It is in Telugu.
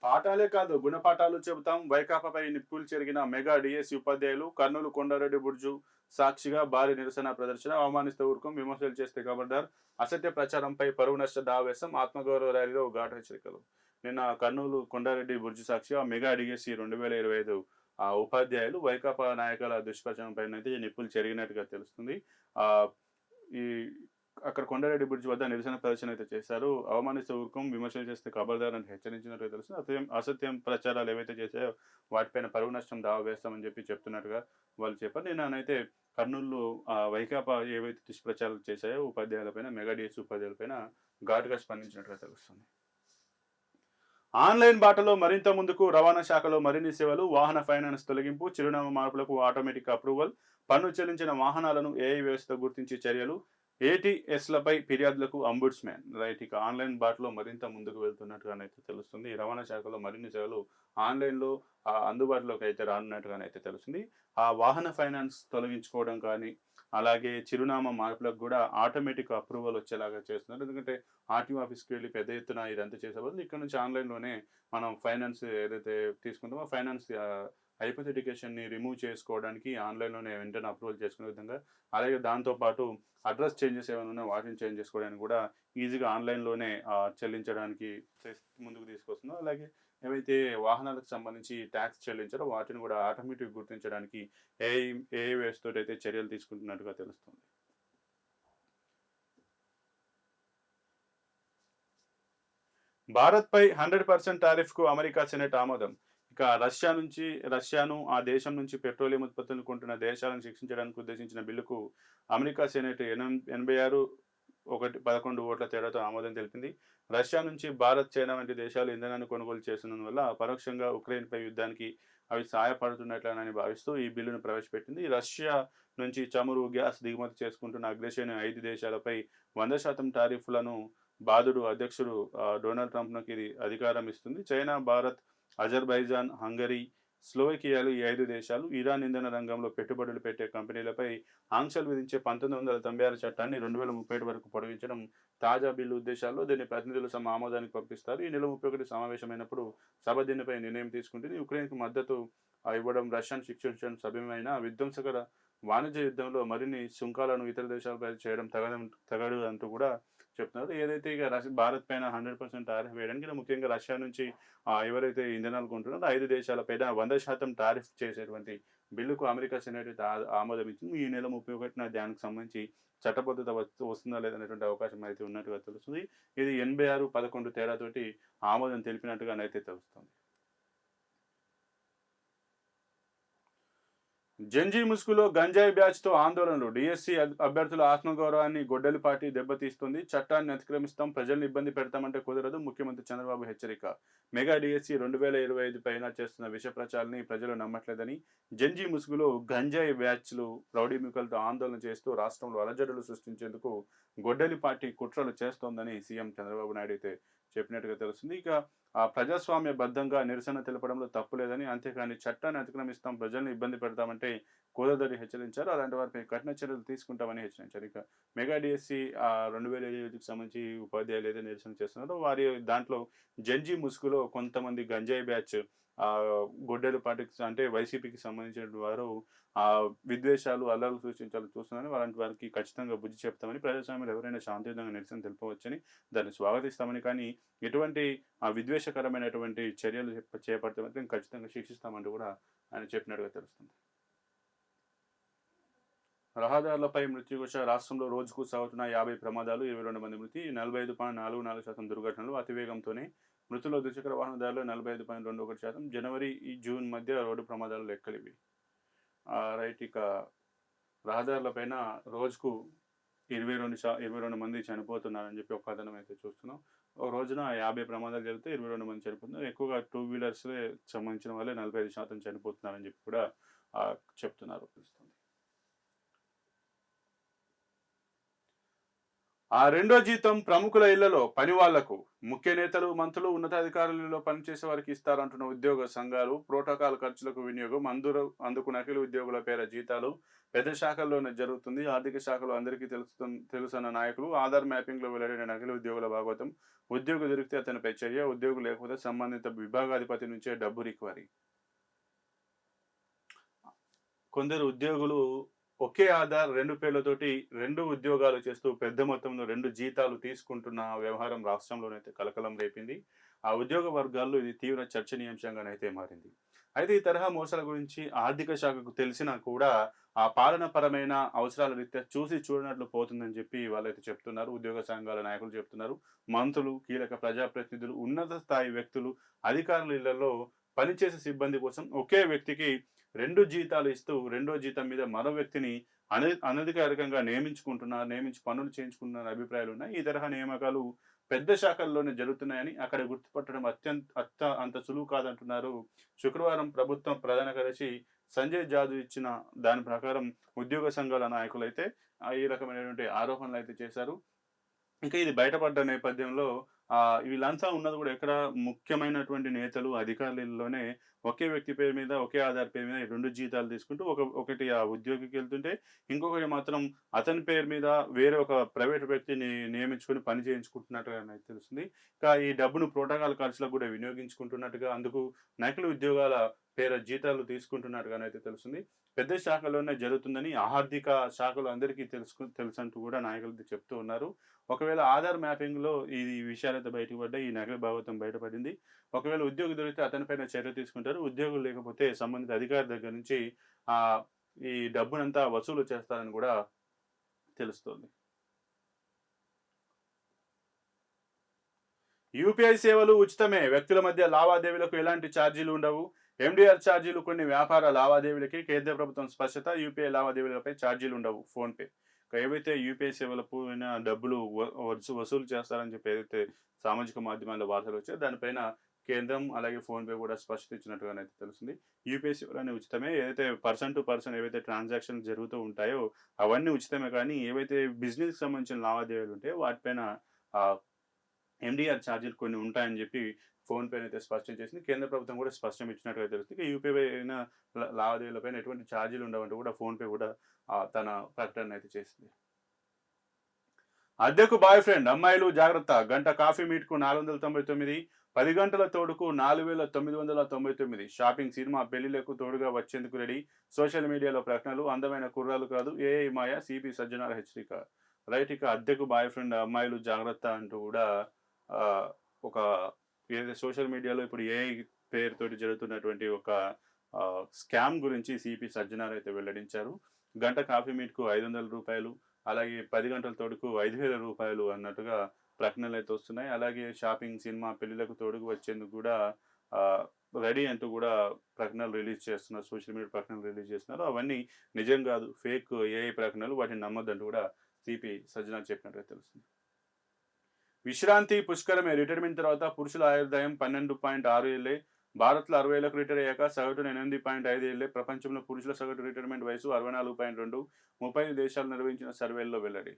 పాఠాలే కాదు గుణపాఠాలు చెబుతాం. వైకాపాపై నిప్పులు చెరిగిన మెగా డీఎస్సీ ఉపాధ్యాయులు. కర్నూలు కొండారెడ్డి బుర్జు సాక్షిగా భారీ నిరసన ప్రదర్శన. అవమానిస్తే ఊరుకోం, విమర్శలు చేస్తే ఖబర్దార్. అసత్య ప్రచారంపై పరువు నష్ట దావేశం. ఆత్మగౌరవ ర్యాలీలో ఘాటు హెచ్చరికలు. నిన్న కర్నూలు కొండారెడ్డి బుర్జు సాక్షిగా మెగా డీఎస్సీ 2025 ఉపాధ్యాయులు వైకాపా నాయకుల దుష్ప్రచారంపైనైతే నిప్పులు చెరిగినట్టుగా తెలుస్తుంది. ఆహ్, ఈ అక్కడ కొండారెడ్డి బ్రిడ్జ్ వద్ద నిరసన ప్రదర్శన అయితే చేశారు. అవమానిస్తే ఊరుకోం, విమర్శలు చేస్తే ఖబర్దార్ అని హెచ్చరించినట్టుగా తెలుస్తుంది. అసత్యం ప్రచారాలు ఏవైతే చేశాయో వాటిపైన పరువు నష్టం దావా వేస్తామని చెప్తున్నట్టుగా వాళ్ళు చెప్పారు. నిన్ననైతే కర్నూలులో వైకాపా ఏవైతే దుష్ప్రచారాలు చేశాయో ఉపాధ్యాయులపైన, మెగా డీఎస్సీ ఉపాధ్యాయులపైన ఘాటుగా స్పందించినట్టుగా తెలుస్తుంది. ఆన్‌లైన్ బాటలో మరింత ముందుకు. రవాణా శాఖలో మరిన్ని సేవలు. వాహన ఫైనాన్స్ తొలగింపు. చిరునామా మార్పులకు ఆటోమేటిక్ అప్రూవల్. పన్ను చెల్లించిన వాహనాలను ఏఐ వ్యవస్థ గుర్తించి చర్యలు. ఏటీఎస్‌లపై ఫిర్యాదులకు అంబుడ్స్‌మ్యాన్. రైట్, ఇక ఆన్‌లైన్ బాటలో మరింత ముందుకు వెళ్తున్నట్టుగానైతే తెలుస్తుంది. ఈ రవాణా శాఖలో మరిన్ని సేవలు ఆన్‌లైన్‌లో అందుబాటులోకి అయితే రానున్నట్టుగానైతే తెలుస్తుంది. ఆ వాహన ఫైనాన్స్ తొలగించుకోవడం కానీ, అలాగే చిరునామా మార్పులకు కూడా ఆటోమేటిక్ అప్రూవల్ వచ్చేలాగా చేస్తున్నారు. ఎందుకంటే ఆర్‌టీఓ ఆఫీస్‌కి వెళ్లి పెద్ద ఎత్తున ఇదంతా చేసే బదులు ఇక్కడ నుంచి ఆన్‌లైన్‌లోనే మనం ఫైనాన్స్ ఏదైతే తీసుకుంటామో ఫైనాన్స్ హైపోథెటికేషన్‌ని రిమూవ్ చేసుకోవడానికి ఆన్‌లైన్‌లోనే వెంటనే అప్రూవల్ చేసుకునే విధంగా, అలాగే దాంతో పాటు అడ్రస్ చేంజెస్ ఏమైనా ఉన్నా వాటిని చేంజ్ చేసుకోవడానికి కూడా ఈజీగా ఆన్‌లైన్‌లోనే చెల్లించడానికి ముందుకు తీసుకొస్తున్నాం. అలాగే ఏవైతే వాహనాలకు సంబంధించి ట్యాక్స్ చెల్లించారో వాటిని కూడా ఆటోమేటిక్‌గా గుర్తించడానికి ఏఐ ఏఐ వ్యవస్థ తోటైతే చర్యలు తీసుకుంటున్నట్టుగా తెలుస్తుంది. భారత్‌పై 100% టారిఫ్‌కు అమెరికా సెనెట్ ఆమోదం. ఇక రష్యాను ఆ దేశం నుంచి పెట్రోలియం ఉత్పత్తులను కొంటున్న దేశాలను శిక్షించడానికి ఉద్దేశించిన బిల్లుకు అమెరికా సెనెట్ 86-11 ఓట్ల తేడాతో ఆమోదం తెలిపింది. రష్యా నుంచి భారత్, చైనా వంటి దేశాలు ఇంధనాన్ని కొనుగోలు చేస్తున్నందువల్ల పరోక్షంగా ఉక్రెయిన్‌పై యుద్ధానికి అవి సహాయపడుతున్నట్లేనని భావిస్తూ ఈ బిల్లును ప్రవేశపెట్టింది. రష్యా నుంచి చమురు, గ్యాస్ దిగుమతి చేసుకుంటున్న అగ్రశ్రేణి 5 దేశాలపై 100% టారిఫ్‌లను బాదుడు అధ్యక్షుడు డొనాల్డ్ ట్రంప్‌కి ఇది అధికారం ఇస్తుంది. చైనా, భారత్, అజర్బైజాన్, హంగరీ, స్లోవేకియాలు ఈ 5 దేశాలు ఇరాన్ ఇంధన రంగంలో పెట్టుబడులు పెట్టే కంపెనీలపై ఆంక్షలు విధించే 1996 చట్టాన్ని 2031 వరకు పొడిగించడం తాజా బిల్లు ఉద్దేశాల్లో. దీన్ని ప్రతినిధులు తమ ఆమోదానికి పంపిస్తారు. ఈ నెల 31 సమావేశమైనప్పుడు సభ దీనిపై నిర్ణయం తీసుకుంటుంది. ఉక్రెయిన్‌కు మద్దతు ఇవ్వడం, రష్యాను శిక్షించడం సభ్యమైన విధ్వంసకర వాణిజ్య యుద్ధంలో మరిన్ని సుంకాలను ఇతర దేశాలపై చేయడం తగదు అంటూ కూడా చెప్తున్నారు. ఏదైతే ఇక భారత్ పైన 100% టారిఫ్ వేయడానికి ముఖ్యంగా రష్యా నుంచి ఎవరైతే ఇంధనాలు కొంటున్నారో 5 దేశాలపైన 100% టారిఫ్ చేసేటువంటి బిల్లుకు అమెరికా సెనేట్ అయితే ఆమోదం ఇచ్చింది. ఈ నెల 31న దానికి సంబంధించి చట్టబద్ధత వస్తుందా లేదనేటువంటి అవకాశం అయితే ఉన్నట్టుగా తెలుస్తుంది. ఇది 86-11 తేడాతోటి ఆమోదం తెలిపినట్టుగానైతే తెలుస్తుంది. జంజీ ముసుగులో గంజాయి బ్యాచ్‌తో ఆందోళనలు. డీఎస్సీ అభ్యర్థుల ఆత్మగౌరవాన్ని గొడ్డలి పార్టీ దెబ్బతీస్తుంది. చట్టాన్ని అతిక్రమిస్తాం, ప్రజల్ని ఇబ్బంది పెడతామంటే కుదరదు. ముఖ్యమంత్రి చంద్రబాబు హెచ్చరిక. మెగా డీఎస్సీ 2025 పైన చేస్తున్న విష ప్రచారాన్ని ప్రజలు నమ్మట్లేదని, జంజీ ముసుగులో గంజాయి బ్యాచ్‌లు రౌడీ మూకలతో ఆందోళన చేస్తూ రాష్ట్రంలో అలజడులు సృష్టించేందుకు గొడ్డలి పార్టీ కుట్రలు చేస్తోందని సీఎం చంద్రబాబు నాయుడు అయితే చెప్పినట్టుగా తెలుస్తుంది. ఇక ప్రజాస్వామ్యబద్ధంగా నిరసన తెలపడంలో తప్పు లేదని, అంతేకాని చట్టాన్ని అతిక్రమిస్తాం, ప్రజల్ని ఇబ్బంది పెడతామంటే కుదరదని హెచ్చరించారు. అలాంటి వారిపై కఠిన చర్యలు తీసుకుంటామని హెచ్చరించారు. ఇక మెగా డీఎస్సీ 2025కి సంబంధించి ఉపాధ్యాయులు ఏదైతే నిరసన చేస్తున్నారో వారి దాంట్లో జంజీ ముసుగులో కొంతమంది గంజాయి బ్యాచ్ గొడ్డలి పార్టీకి అంటే వైసీపీకి సంబంధించిన వారు విద్వేషాలు, అల్లర్లు సృష్టించాలని చూస్తున్నారని, అలాంటి వారికి ఖచ్చితంగా బుద్ధి చెప్తామని, ప్రజాస్వామ్యంలో ఎవరైనా శాంతియుతంగా నిరసన తెలుపవచ్చని, దాన్ని స్వాగతిస్తామని, కానీ ఎటువంటి విద్వేషకరమైనటువంటి చర్యలు చేపడితే మాత్రం ఖచ్చితంగా శిక్షిస్తామంటూ కూడా ఆయన చెప్పినట్టుగా తెలుస్తుంది. రహదారులపై మృత్యుఘోష. రాష్ట్రంలో రోజుకు సాగుతున్న 50 ప్రమాదాలు, 22 మంది మృతి. 45.44% దుర్ఘటనలు. అతివేగంతోనే మృతుల్లో ద్విచక్ర వాహనదారులు 45.21%. జనవరి జూన్ మధ్య రోడ్డు ప్రమాదాలు లెక్కలివి. రైట్, ఇక రహదారులపైన రోజుకు 22 మంది చనిపోతున్నారని చెప్పి ఒక కథనం అయితే చూస్తున్నాం. ఒక రోజున 50 ప్రమాదాలు జరిగితే 22 మంది చనిపోతున్నారు. ఎక్కువగా టూ వీలర్స్‌లే సంబంధించిన వాళ్ళే 45% చనిపోతున్నారని చెప్పి కూడా చెప్తున్నారు. ఆ రెండో జీతం ప్రముఖుల ఇళ్లలో పని వాళ్లకు, ముఖ్య నేతలు, మంత్రులు, ఉన్నతాధికారులలో పనిచేసే వారికి ఇస్తారంటున్న ఉద్యోగ సంఘాలు, ప్రోటోకాల్ ఖర్చులకు వినియోగం, అందుకు నకిలీ ఉద్యోగుల పేర జీతాలు పెద్ద శాఖల్లోనే జరుగుతుంది. ఆర్థిక శాఖలో అందరికీ తెలుసన్న నాయకులు, ఆధార్ మ్యాపింగ్లో వెల్లడైన నకిలీ ఉద్యోగుల భాగవతం, ఉద్యోగి దొరికితే అతనిపై చర్య, ఉద్యోగి లేకపోతే సంబంధిత విభాగాధిపతి నుంచే డబ్బు రికవరీ. కొందరు ఉద్యోగులు ఒకే ఆధార్ 2 పేర్లతోటి 2 ఉద్యోగాలు చేస్తూ పెద్ద మొత్తంలో 2 జీతాలు తీసుకుంటున్న వ్యవహారం రాష్ట్రంలోనైతే కలకలం రేపింది. ఆ ఉద్యోగ వర్గాల్లో ఇది తీవ్ర చర్చనీయాంశంగానైతే మారింది. అయితే ఈ తరహా మోసాల గురించి ఆర్థిక శాఖకు తెలిసినా కూడా ఆ పాలనాపరమైన అవసరాల రీత్యా చూసి చూడనట్లు పోతుందని చెప్పి వాళ్ళైతే చెప్తున్నారు. ఉద్యోగ సంఘాల నాయకులు చెప్తున్నారు. మంత్రులు, కీలక ప్రజాప్రతినిధులు, ఉన్నత స్థాయి వ్యక్తులు, అధికారుల ఇళ్లలో పనిచేసే సిబ్బంది కోసం ఒకే వ్యక్తికి 2 జీతాలు ఇస్తూ, రెండో జీతం మీద మరో వ్యక్తిని అనధికారికంగా నియమించి పనులు చేయించుకుంటున్న అభిప్రాయాలున్నాయి. ఈ తరహా నియామకాలు పెద్ద శాఖల్లోనే జరుగుతున్నాయని, అక్కడ గుర్తుపట్టడం అంత సులువు కాదంటున్నారు. శుక్రవారం ప్రభుత్వం ప్రధాన కార్యదర్శి సంజయ్ జాజు ఇచ్చిన దాని ప్రకారం ఉద్యోగ సంఘాల నాయకులైతే ఈ రకమైనటువంటి ఆరోపణలైతే చేశారు. ఇంకా ఇది బయటపడ్డ నేపథ్యంలో వీళ్ళంతా ఉన్నది కూడా ఎక్కడ ముఖ్యమైనటువంటి నేతలు, అధికారులలోనే ఒకే వ్యక్తి పేరు మీద, ఒకే ఆధార్ పేరు మీద 2 జీతాలు తీసుకుంటూ ఒకటి ఆ ఉద్యోగికెళ్తుంటే, ఇంకొకటి మాత్రం అతని పేరు మీద వేరే ఒక ప్రైవేట్ వ్యక్తిని నియమించుకొని పని చేయించుకుంటున్నట్టుగా నాకు తెలుస్తుంది. ఇంకా ఈ డబ్బును ప్రోటోకాల్ ఖర్చులకు కూడా వినియోగించుకుంటున్నట్టుగా, అందుకు నకిలీ ఉద్యోగాల పేర జీతాలు తీసుకుంటున్నట్టుగానైతే తెలుస్తుంది. పెద్ద శాఖలోనే జరుగుతుందని ఆర్థిక శాఖలో అందరికీ తెలుసంటూ కూడా నాయకులు చెప్తూ ఉన్నారు. ఒకవేళ ఆధార్ మ్యాపింగ్‌లో ఈ విషయాలైతే బయటకు పడ్డాయి. ఈ నకిలీ భాగవతం బయటపడింది. ఒకవేళ ఉద్యోగి దొరికితే అతనిపైన చర్య తీసుకుంటారు. ఉద్యోగులు లేకపోతే సంబంధిత అధికారి దగ్గర నుంచి ఆహ్, ఈ డబ్బునంతా వసూలు చేస్తారని కూడా తెలుస్తోంది. యూపీఐ సేవలు ఉచితమే. వ్యక్తుల మధ్య లావాదేవీలకు ఎలాంటి ఛార్జీలు ఉండవు. ఎండీఆర్ ఛార్జీలు కొన్ని వ్యాపార లావాదేవీలకి కేంద్ర ప్రభుత్వం స్పష్టత. యూపీఐ లావాదేవీలపై ఛార్జీలు ఉండవు. ఫోన్‌పే. ఏవైతే యూపీఐ సేవల పోయిన డబ్బులు వసూలు చేస్తారని చెప్పి ఏదైతే సామాజిక మాధ్యమాల్లో వార్తలు వచ్చాయో దానిపైన కేంద్రం అలాగే ఫోన్‌పే కూడా స్పష్టత ఇచ్చినట్టుగానైతే తెలుస్తుంది. యూపీఐ సేవలన్నీ ఉచితమే. ఏదైతే పర్సన్ టు పర్సన్ ఏవైతే ట్రాన్సాక్షన్స్ జరుగుతూ ఉంటాయో అవన్నీ ఉచితమే. కానీ ఏవైతే బిజినెస్‌కి సంబంధించిన లావాదేవీలు ఉంటాయో వాటిపైన ఆహ్, ఎండీఆర్ ఛార్జీలు కొన్ని ఉంటాయని చెప్పి ఫోన్‌పే అయితే స్పష్టం చేసింది. కేంద్ర ప్రభుత్వం కూడా స్పష్టం ఇచ్చినట్టుగా తెలుస్తుంది. ఇక యూపీఐ లావాదేవీలపైన ఎటువంటి ఛార్జీలు ఉండవంటూ కూడా ఫోన్‌పే కూడా తన ప్రకటన అయితే చేసింది. అద్దెకు బాయ్ ఫ్రెండ్ అమ్మాయిలు జాగ్రత్త. గంట కాఫీ మీట్‌కు 499, 10 గంటల తోడుకు 4999. షాపింగ్, సినిమా, పెళ్లిలకు తోడుగా వచ్చేందుకు రెడీ. సోషల్ మీడియాలో ప్రకటనలు. అందమైన కుర్రాళ్ళు కాదు ఏఐ మాయ. సిపి సజ్జనార్ హెచ్చరిక. రైట్. ఇక అద్దెకు బాయ్ ఫ్రెండ్ అమ్మాయిలు జాగ్రత్త అంటూ కూడా ఒక ఏదైతే సోషల్ మీడియాలో ఇప్పుడు ఏఐ పేరుతోటి జరుగుతున్నటువంటి ఒక స్కామ్ గురించి సిపి సజ్జనార్ అయితే వెల్లడించారు. గంట కాఫీ మీట్‌కు రూ. 500, అలాగే 10 గంటల తోడుకు రూ. 5,000 అన్నట్టుగా ప్రకటనలు అయితే వస్తున్నాయి. అలాగే షాపింగ్, సినిమా, పెళ్లిలకు తోడుకు వచ్చేందుకు కూడా ఆహ్, రెడీ అంటూ కూడా ప్రకటనలు రిలీజ్ చేస్తున్నారు. సోషల్ మీడియా ప్రకటనలు రిలీజ్ చేస్తున్నారు. అవన్నీ నిజం కాదు. ఫేక్ ఏఐ ప్రకటనలు. వాటిని నమ్మొద్దంటూ కూడా సిపి సజ్జనార్ చెప్పినట్టుగా తెలుస్తుంది. విశ్రాంతి పుష్కరమే. రిటైర్మెంట్ తర్వాత పురుషుల ఆయుర్దాయం 12.6 ఏళ్లే. భారత్‌లో 60 ఏళ్లకు రిటైర్ అయ్యాక సగటున 8.5 ఏళ్లే. ప్రపంచంలో పురుషుల సగటు రిటైర్మెంట్ వయసు 64.2. 35 దేశాలు నిర్వహించిన సర్వేల్లో వెల్లడి.